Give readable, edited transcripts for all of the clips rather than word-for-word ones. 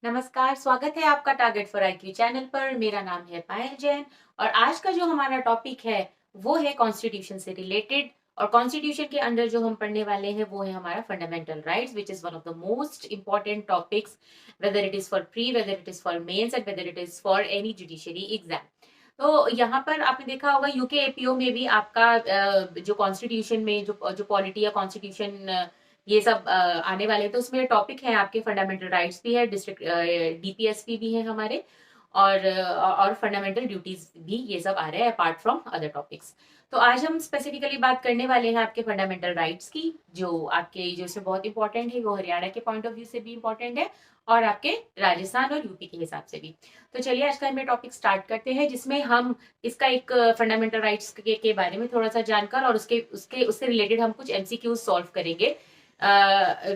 नमस्कार, स्वागत है आपका टारगेट फॉर आईक्यू चैनल पर। मेरा नाम है पायल जैन और आज का जो हमारा टॉपिक है वो है कॉन्स्टिट्यूशन से रिलेटेड। और कॉन्स्टिट्यूशन के अंदर जो हम पढ़ने वाले हैं वो है हमारा fundamental rights, which is one of the most important topics, whether it is for pre, whether it is for mains and whether it is for any judiciary exam. तो यहाँ पर आपने देखा होगा यूके एपीओ में भी आपका जो कॉन्स्टिट्यूशन में जो जो पॉलिटी या कॉन्स्टिट्यूशन ये सब आने वाले हैं, तो उसमें टॉपिक है आपके फंडामेंटल राइट्स भी है, डिस्ट्रिक्ट डीपीएसपी भी है हमारे, और फंडामेंटल ड्यूटीज भी ये सब आ रहे हैं अपार्ट फ्रॉम अदर टॉपिक्स। तो आज हम स्पेसिफिकली बात करने वाले हैं आपके फंडामेंटल राइट्स की, जो आपके जो इसमें बहुत इंपॉर्टेंट है, वो हरियाणा के पॉइंट ऑफ व्यू से भी इंपॉर्टेंट है और आपके राजस्थान और यूपी के हिसाब से भी। तो चलिए आज का हम टॉपिक स्टार्ट करते हैं, जिसमें हम इसका एक फंडामेंटल राइट्स के बारे में थोड़ा सा जानकर और उसके उसके उससे रिलेटेड हम कुछ एमसीक्यूज सॉल्व करेंगे,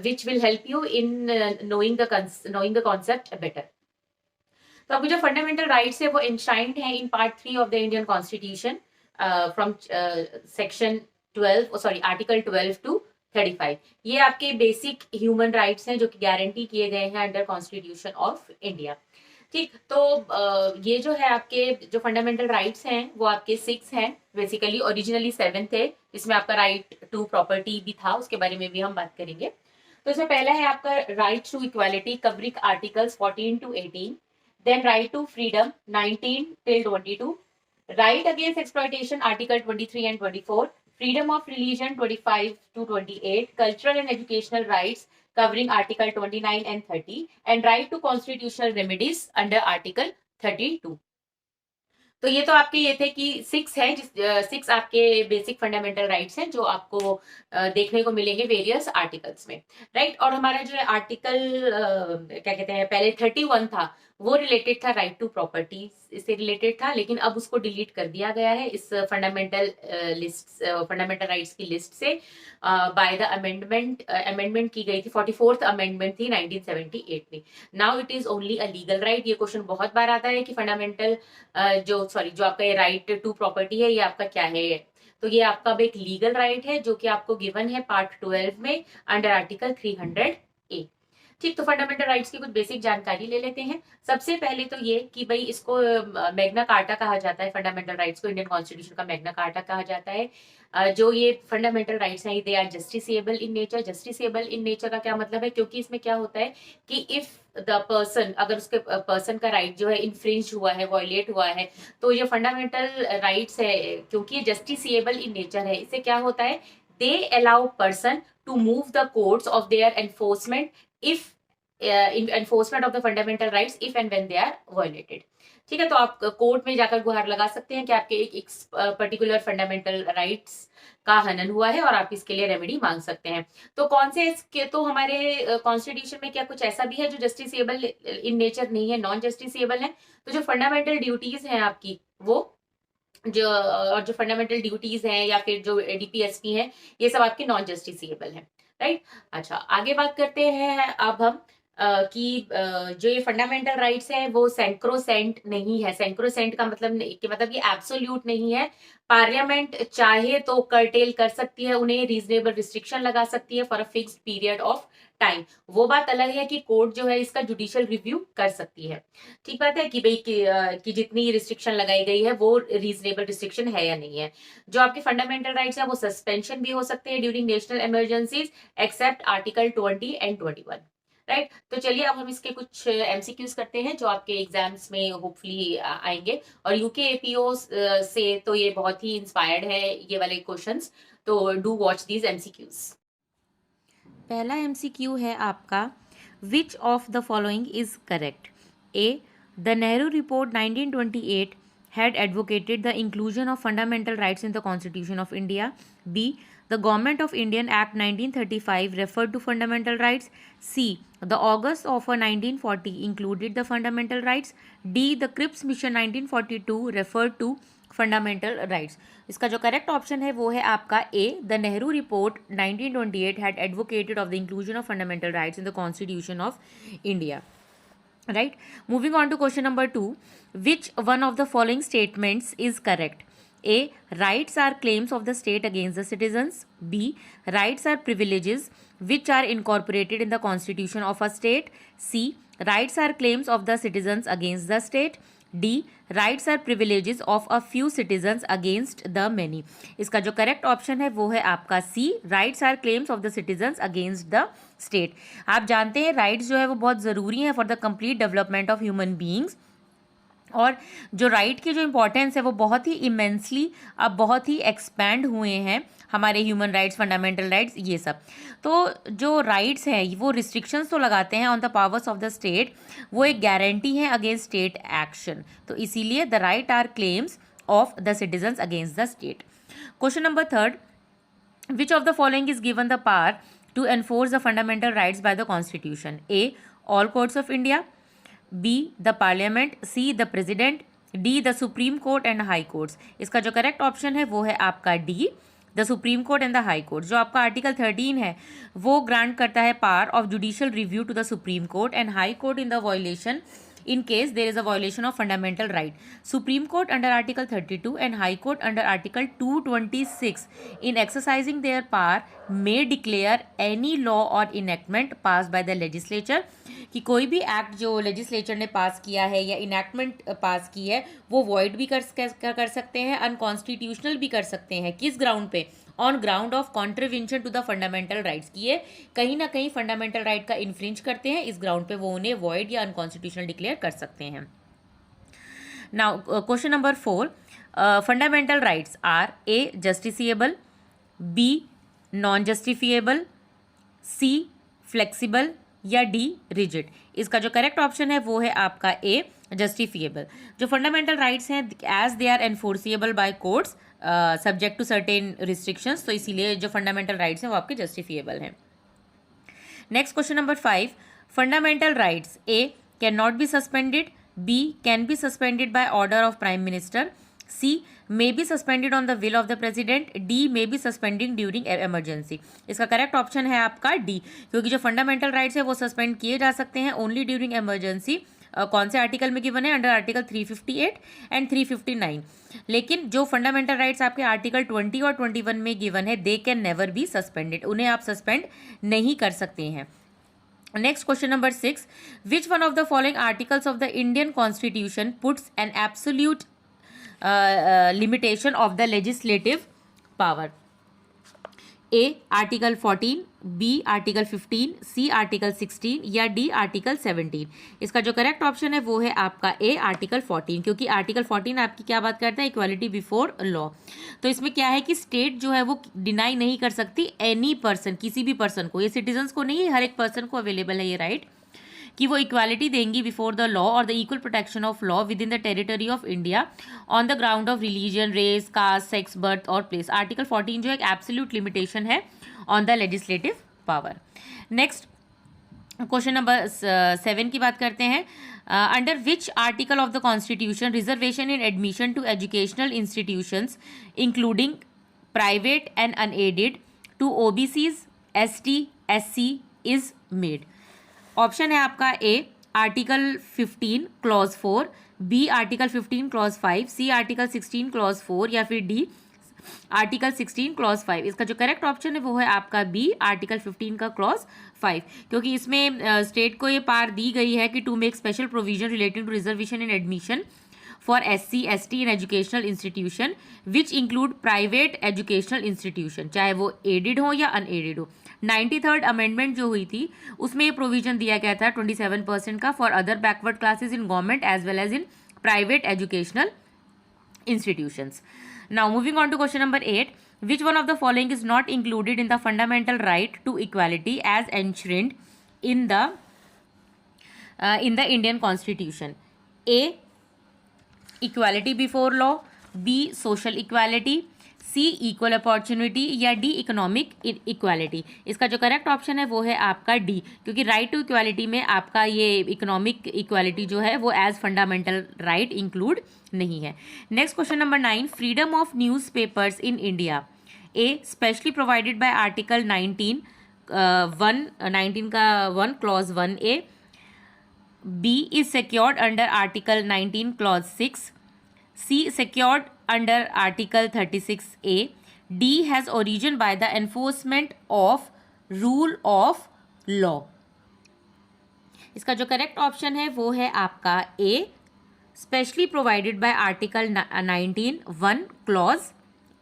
which will help you in knowing the concept better. तो आपको जो फंडामेंटल राइट्स है वो इंश्राइंड है in part 3 of the Indian constitution, from section 12, sorry article 12 to 35। ये आपके बेसिक ह्यूमन राइट्स हैं जो कि गारंटी किए गए हैं अंडर कॉन्स्टिट्यूशन ऑफ इंडिया। ठीक, तो ये जो है आपके जो फंडामेंटल राइट्स हैं वो आपके 6 हैं, बेसिकली ओरिजिनली 7 थे, इसमें आपका राइट टू प्रॉपर्टी भी था, उसके बारे में भी हम बात करेंगे। तो इसमें पहला है आपका right to equality covering articles 14 to 18, then right to freedom 19 till 22, right against exploitation article 23 and 24, freedom of religion 25 to 28, cultural and educational rights covering article 29 and 30, and right to constitutional remedies under article 32। तो ये तो आपके ये थे कि 6 है, जिस 6 आपके बेसिक फंडामेंटल राइट्स हैं जो आपको देखने को मिलेंगे वेरियस आर्टिकल्स में, राइट। और हमारा जो आर्टिकल क्या कहते हैं, पहले 31 था, वो रिलेटेड था राइट टू प्रॉपर्टी से रिलेटेड था, लेकिन अब उसको डिलीट कर दिया गया है इस फंडामेंटल लिस्ट, फंडामेंटल राइट्स की लिस्ट से, बाय द अमेंडमेंट की गई थी, 44th अमेंडमेंट थी 1978 में। Now it is only a legal right. ये क्वेश्चन बहुत बार आता है कि फंडामेंटल जो आपका ये राइट टू प्रॉपर्टी है, ये आपका क्या है। तो ये आपका अब एक लीगल राइट है जो कि आपको गिवन है पार्ट 12 में अंडर आर्टिकल 300A। ठीक, तो फंडामेंटल राइट्स की कुछ बेसिक जानकारी ले लेते हैं। सबसे पहले तो ये कि भाई इसको मैग्ना कार्टा कहा जाता है, फंडामेंटल राइट्स को इंडियन कॉन्स्टिट्यूशन का मैग्ना कार्टा कहा जाता है। जो ये फंडामेंटल राइट्स हैं they are justiciable in nature. Justiciable in nature का क्या मतलब है, क्योंकि इसमें क्या होता है कि इफ द पर्सन, अगर उसके पर्सन का राइट जो है इन्फ्रिंज हुआ है, वॉयलेट हुआ है, तो ये फंडामेंटल राइट्स है, क्योंकि ये जस्टिसेबल इन नेचर है, इससे क्या होता है, they allow person to move the courts of their enforcement if enforcement of the fundamental rights if and when they are violated. ठीक है, तो आप कोर्ट में जाकर गुहार लगा सकते हैं कि आपके एक पर्टिकुलर फंडामेंटल राइट्स का हनन हुआ है और आप इसके लिए रेमेडी मांग सकते हैं। तो कौन से इसके, तो हमारे कॉन्स्टिट्यूशन में क्या कुछ ऐसा भी है जो जस्टिसेबल इन नेचर नहीं है, नॉन जस्टिसेबल है। तो जो फंडामेंटल ड्यूटीज हैं आपकी, वो जो और जो फंडामेंटल ड्यूटीज हैं या फिर जो डीपीएसपी हैं, ये सब आपके नॉन जस्टिसेबल हैं, राइट। अच्छा, आगे बात करते हैं अब हम कि जो ये फंडामेंटल राइट्स हैं वो सैंक्रोसेंट नहीं है। सैंक्रोसेंट का मतलब कि मतलब ये एब्सोल्यूट नहीं है। पार्लियामेंट चाहे तो कर्टेल कर सकती है, उन्हें रीजनेबल रिस्ट्रिक्शन लगा सकती है for a fixed period of time. वो बात अलग है कि कोर्ट जो है इसका जुडिशियल रिव्यू कर सकती है। ठीक बात है कि भाई कि जितनी रिस्ट्रिक्शन लगाई गई है वो रीजनेबल रिस्ट्रिक्शन है या नहीं है। जो आपके फंडामेंटल राइट्स है वो सस्पेंशन भी हो सकते हैं during national emergencies except article 20 and 21, right. तो चलिए अब हम इसके कुछ एमसीक्यूज करते हैं जो आपके एग्जाम्स में होपफुली आएंगे, और यूके एपीओ से तो ये बहुत ही इंस्पायर्ड है ये वाले क्वेश्चंस, तो डू वॉच दीज एमसीक्यूज। पहला एमसीक्यू है आपका, विच of the following is correct. A, the Nehru report 1928 had advocated the inclusion of fundamental rights in the Constitution of India. B, the Government of Indian Act 1935 referred to fundamental rights. C, the August Offer 1940 included the fundamental rights. D, the Cripps Mission 1942 referred to fundamental rights. इसका जो correct option है वो है आपका A, the Nehru report 1928 had advocated of the inclusion of fundamental rights in the constitution of India, right. Moving on to question number 2, which one of the following statements is correct? A, rights are claims of the state against the citizens. B, rights are privileges which are incorporated in the constitution of a state. C, rights are claims of the citizens against the state. D, rights are privileges of a few citizens against the many. इसका जो correct option है वो है आपका C, rights are claims of the citizens against the state. आप जानते हैं rights जो है वो बहुत ज़रूरी है for the complete development of human beings, और जो राइट की जो इम्पोर्टेंस है वो बहुत ही इमेंसली अब बहुत ही एक्सपैंड हुए हैं, हमारे ह्यूमन राइट्स, फंडामेंटल राइट्स, ये सब। तो जो राइट्स हैं वो रिस्ट्रिक्शंस तो लगाते हैं on the powers of the state, वो एक गारंटी है अगेंस्ट स्टेट एक्शन। तो इसीलिए the right are claims of the citizens against the state. Question number third, which of the following is given the power to enforce the fundamental rights by the constitution? A, all courts of India. B, the parliament. C, the president. D, the supreme court and high courts. इसका जो correct option है वो है आपका D, the supreme court and the high court. जो आपका article 13 है वो ग्रांट करता है power of judicial review to the supreme court and high court in the violation in case there is a violation of fundamental right. Supreme Court under Article 32 and High Court under Article 226 in exercising their power may declare any law or enactment passed by the legislature, कि कोई भी act जो legislature ने पास किया है या enactment पास की है वो वॉइड भी कर सकते हैं, अनकॉन्स्टिट्यूशनल भी कर सकते हैं। किस ग्राउंड पे? On ground of contravention to the fundamental rights, की ये कहीं ना कहीं फंडामेंटल राइट का इन्फ्रिंज करते हैं, इस ग्राउंड पे वो उन्हें वॉइड या अनकॉन्स्टिट्यूशनल डिक्लेयर कर सकते हैं। Now question number 4, fundamental rights are A, justiciable. B, non justifiable. C, flexible. या डी, रिजिड। इसका जो करेक्ट ऑप्शन है वो है आपका ए, जस्टिफिएबल। जो फंडामेंटल राइट्स हैं as they are enforceable by courts subject to certain restrictions, तो इसीलिए जो फंडामेंटल राइट्स हैं वो आपके जस्टिफिएबल हैं। Next question number 5, fundamental rights A, can not be suspended. B, can be suspended by order of prime minister. C, may be suspended on the will of the president. D, may be suspending during emergency. इसका correct option है आपका D, क्योंकि जो fundamental rights है वो suspend किए जा सकते हैं ओनली ड्यूरिंग इमरजेंसी। कौन से आर्टिकल में गिवन है? Under article 358 and 359। लेकिन जो फंडामेंटल राइट्स आपके आर्टिकल 20 और 21 में गिवन है, they can never be suspended, उन्हें आप सस्पेंड नहीं कर सकते हैं। Next question number 6, which one of the following articles of the Indian constitution puts an absolute limitation of the legislative power? A, article 14। B, article 15। C, article 16। या D, article 17। इसका जो correct option है वो है आपका A, article 14, क्योंकि article 14 आपकी क्या बात करता है? Equality before law. तो इसमें क्या है कि स्टेट जो है वो डिनाई नहीं कर सकती एनी पर्सन, किसी भी पर्सन को, ये सिटीजन्स को नहीं, हर एक पर्सन को अवेलेबल है ये राइट, कि वो इक्वालिटी देंगी बिफोर द लॉ और the equal protection of law within the territory of India on the ground of religion, race, caste, sex, birth और प्लेस। आर्टिकल 14 जो एक एब्सोल्यूट लिमिटेशन है on the legislative power. Next question number 7 की बात करते हैं। Under which article of the constitution reservation in admission to educational institutions including private and unaided to OBCs, ST, SC is made? Option है आपका A, article 15 clause 4। B, article 15 clause 5। C, article 16 clause 4। या फिर D, article 16 clause 5। इसका जो correct option है वो है आपका बी, आर्टिकल 15 का क्लॉज 5, क्योंकि इसमें स्टेट को ये पावर दी गई है कि to make special provision relating to reservation in admission for SC, ST in educational institution which include private educational institution, चाहे वो एडेड हो या अनएडेड हो। 93rd अमेंडमेंट जो हुई थी उसमें ये प्रोविजन दिया गया था 27% का for other backward classes in government as well as in private educational institutions. Now moving on to question number 8, which one of the following is not included in the fundamental right to equality as ensured in the Indian constitution? A, equality before law. B, social equality. C, equal opportunity. या D, economic equality. इसका जो correct option है वो है आपका D, क्योंकि right to equality में आपका ये इकोनॉमिक इक्वालिटी जो है वो एज फंडामेंटल राइट इंक्लूड नहीं है। Next question number 9, freedom of newspapers in India. A, specially provided by article 19 का 1 clause 1A। B, is secured under article 19 clause 6। C, secured under Article 36A. D, has origin by the enforcement of rule of law. इसका जो correct option है वो है आपका A, specially provided by article 19(1) clause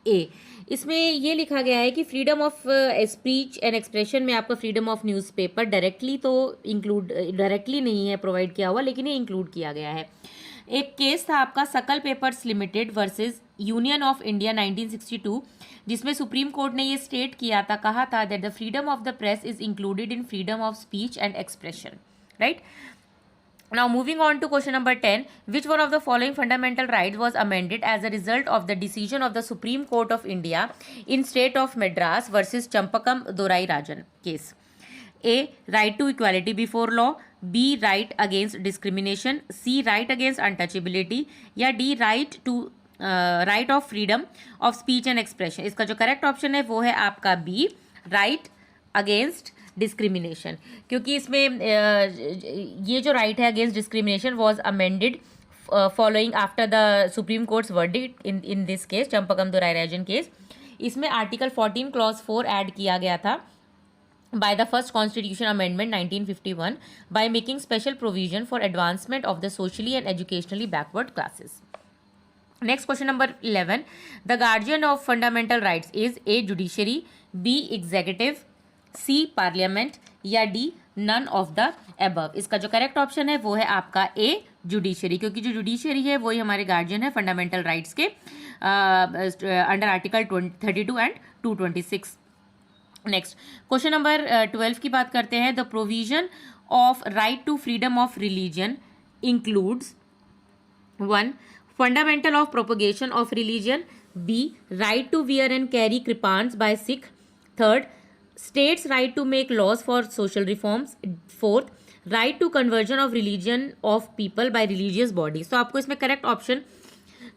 A. इसमें ये लिखा गया है कि freedom of speech and expression में आपका फ्रीडम ऑफ न्यूज़पेपर डायरेक्टली तो डायरेक्टली नहीं है प्रोवाइड किया हुआ, लेकिन ये इंक्लूड किया गया है। एक केस था आपका सकल papers limited versus union of India 1962, जिसमें सुप्रीम कोर्ट ने ये स्टेट किया था, कहा था that the freedom of the press is included in freedom of speech and expression, right. Now moving on to question number 10, which one of the following fundamental rights was amended as a result of the decision of the Supreme Court of India in State of Madras versus Champakam Dorai Rajan case? A, right to equality before law, B, right against discrimination, C, right against untouchability, या D, right of freedom of speech and expression। इसका जो correct option है वो है आपका B, right against discrimination, क्योंकि इसमें ये जो राइट है against discrimination was amended following after the supreme courts verdict in this case, Champakam Dorai Rajan case. इसमें आर्टिकल 14 क्लॉज 4 ऐड किया गया था by the first constitution amendment 1951 by making special provision for advancement of the socially and educationally backward classes. Next, question number 11, the guardian of fundamental rights is A, judiciary, B, executive, C, parliament, या D, none of the above। इसका जो correct option है वो है आपका A, judiciary, क्योंकि जो judiciary है वही हमारे गार्जियन है फंडामेंटल राइट्स के under article 32 and 226। Next, question number 12 की बात करते हैं। The provision of right to freedom of religion includes 1, fundamental of propagation of religion, B, right to wear and carry kirpans by Sikh, third, states right to make laws for social reforms, fourth, right to conversion of religion of people by religious bodies. तो आपको इसमें correct option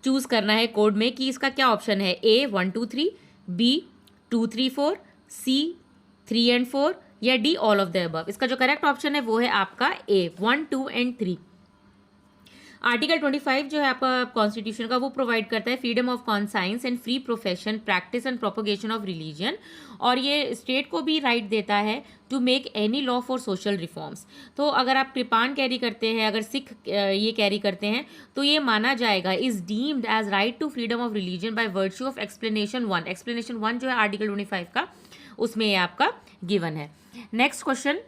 choose करना है code में कि इसका क्या option है, ए 1 2 3, बी 2 3 4, सी 3 and 4, या D all of the above. इसका जो करेक्ट ऑप्शन है वो है आपका ए 1 2 and 3। आर्टिकल 25 जो है आपका कॉन्स्टिट्यूशन का वो प्रोवाइड करता है freedom of conscience and free profession, practice and propagation of religion, और ये स्टेट को भी राइट देता है to make any law for social reforms. तो अगर आप कृपान कैरी करते हैं, अगर सिख ये कैरी करते हैं, तो ये माना जाएगा is deemed as right to freedom of religion by virtue of explanation 1। Explanation 1 जो है आर्टिकल 25 का, उसमें ये आपका गिवन है। Next question,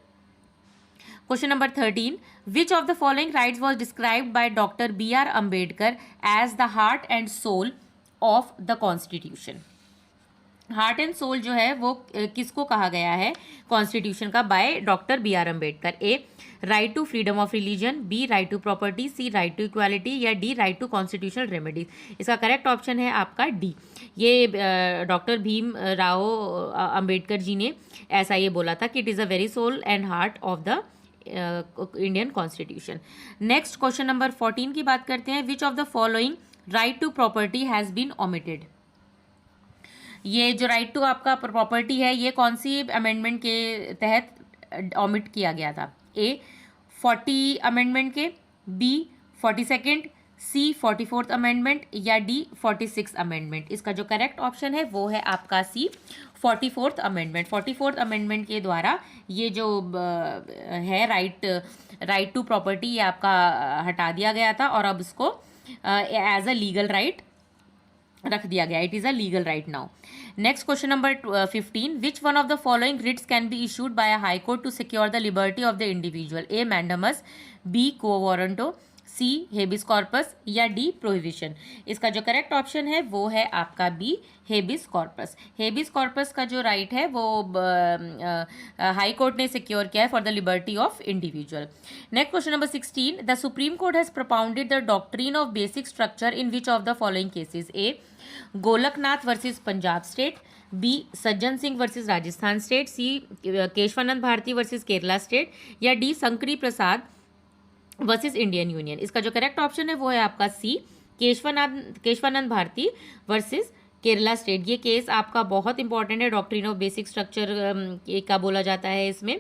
question number 13, which of the following rights was described by doctor B.R. Ambedkar as the heart and soul of the constitution. Heart and soul जो है वो किसको कहा गया है कॉन्स्टिट्यूशन का by doctor B.R. Ambedkar? A, right to freedom of religion, B, right to property, C, right to equality, या D, right to constitutional remedies. इसका करेक्ट ऑप्शन है आपका डी। ये डॉक्टर भीम राव अम्बेडकर जी ने ऐसा ये बोला था कि it is a very soul and heart of the Indian constitution. Next, question number 14 की बात करते हैं। Which of the following right to property has been omitted. ये जो राइट टू आपका प्रॉपर्टी है ये कौन सी अमेंडमेंट के तहत ओमिट किया गया था? ए 40 अमेंडमेंट के, बी 42nd, सी 44th अमेंडमेंट, या डी 46th अमेंडमेंट। इसका जो करेक्ट ऑप्शन है वो है आपका सी 44th अमेंडमेंट। 44th अमेंडमेंट के द्वारा ये जो है राइट टू प्रॉपर्टी ये आपका हटा दिया गया था और अब इसको एज अ लीगल राइट रख दिया गया। It is a legal right now. Next, question number 15, which one of the following writs can be issued by a high court to secure the liberty of the individual? A, mandamus, B, quo warranto, C, habeas corpus, या D, prohibition. इसका जो correct option है वो है आपका B, habeas corpus. Habeas corpus का जो right है वो हाई कोर्ट ने सिक्योर किया है for the liberty of individual. Next, question number 16, the supreme court has propounded the doctrine of basic structure in which of the following cases? A, Golaknath versus Punjab state, B, Sajjan Singh versus Rajasthan state, C, Keshavananda Bharati versus Kerala state, या D, Shankari Prasad versus Indian union. इसका जो correct option है वो है आपका C, Keshavananda Bharati versus Kerala state. ये case आपका बहुत इंपॉर्टेंट है, डॉक्ट्रिन ऑफ बेसिक स्ट्रक्चर का बोला जाता है इसमें।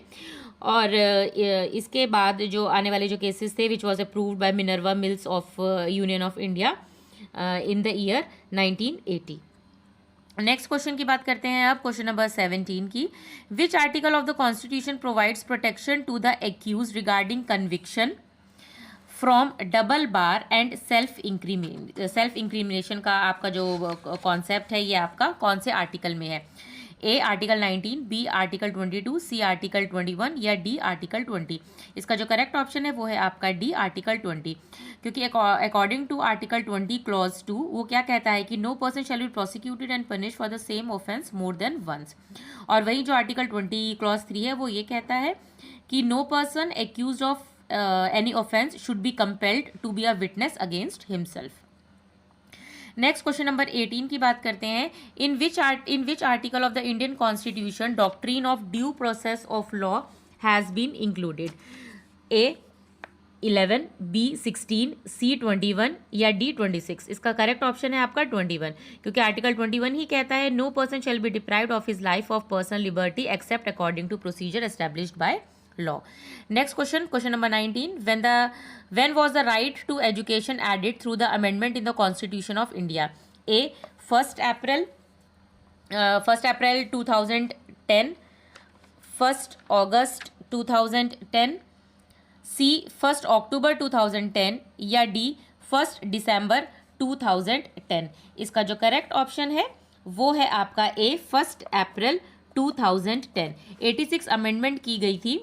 और इसके बाद जो आने वाले जो केसेस थे which was approved by Minerva Mills of Union of India in the year 1980। Next question की बात करते हैं अब, क्वेश्चन नंबर 17 की। Which article of the constitution provides protection to the accused regarding conviction from double bar and self incrimination का आपका जो concept है ये आपका कौन से आर्टिकल में है? A article 19, B article 22, C article 21 या डी आर्टिकल 20। इसका जो करेक्ट ऑप्शन है वो है आपका डी आर्टिकल 20, क्योंकि अकॉर्डिंग टू आर्टिकल 20 क्लॉज 2 वो क्या कहता है कि no person shall be prosecuted and punish for the same offence more than once. और वही जो आर्टिकल 20 क्लॉज 3 है वो ये कहता है कि no person accuse of any offense should be compelled to be a witness against himself. Next question number 18 की बात करते हैं। In which article of the Indian constitution doctrine of due process of law has been included? A 11, B 16, C 21 या D 26। इसका correct option है आपका 21, क्योंकि article 21 ही कहता है no person shall be deprived of his life of personal liberty except according to procedure established by law. Next question, question number 19. When was the right to education added through the amendment in the Constitution of India? A 1st April 2010, 1st August 2010, C 1st October 2010 या D 1st December 2010। इसका जो correct option है वो है आपका A 1st April 2010। 86 amendment की गई थी,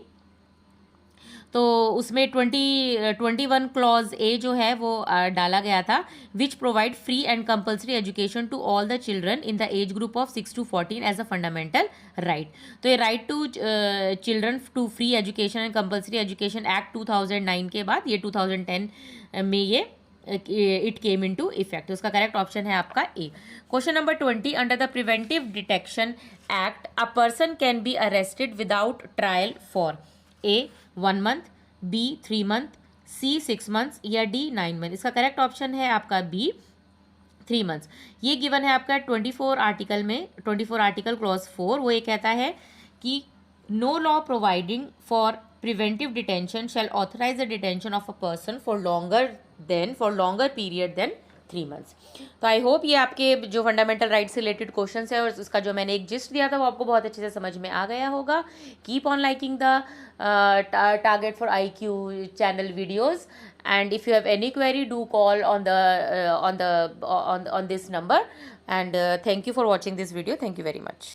तो उसमें 21 क्लॉज ए जो है वो डाला गया था, which provide free and compulsory education to all the children in the age group of 6 to 14 as a fundamental right. तो ये right to children to free education and compulsory education act 2009 के बाद ये 2010 में ये it came into effect. उसका correct option है आपका A. Question number 20। Under the preventive detection act a person can be arrested without trial for A 1 month, B 3 month, C 6 months या D 9 month। इसका correct option है आपका B 3 months। ये given है आपका 24 article में, 24 आर्टिकल क्लॉज 4। वो ये कहता है कि no law providing for preventive detention shall authorise the detention of a person for longer period than 3 months। तो आई होप ये आपके जो फंडामेंटल राइट्स से रिलेटेड क्वेश्चन है और उसका जो मैंने एक जिस्ट दिया था वो आपको बहुत अच्छे से समझ में आ गया होगा। Keep on liking the target for IQ channel videos, and if you have any query do call on this number, and thank you for watching this video. Thank you very much.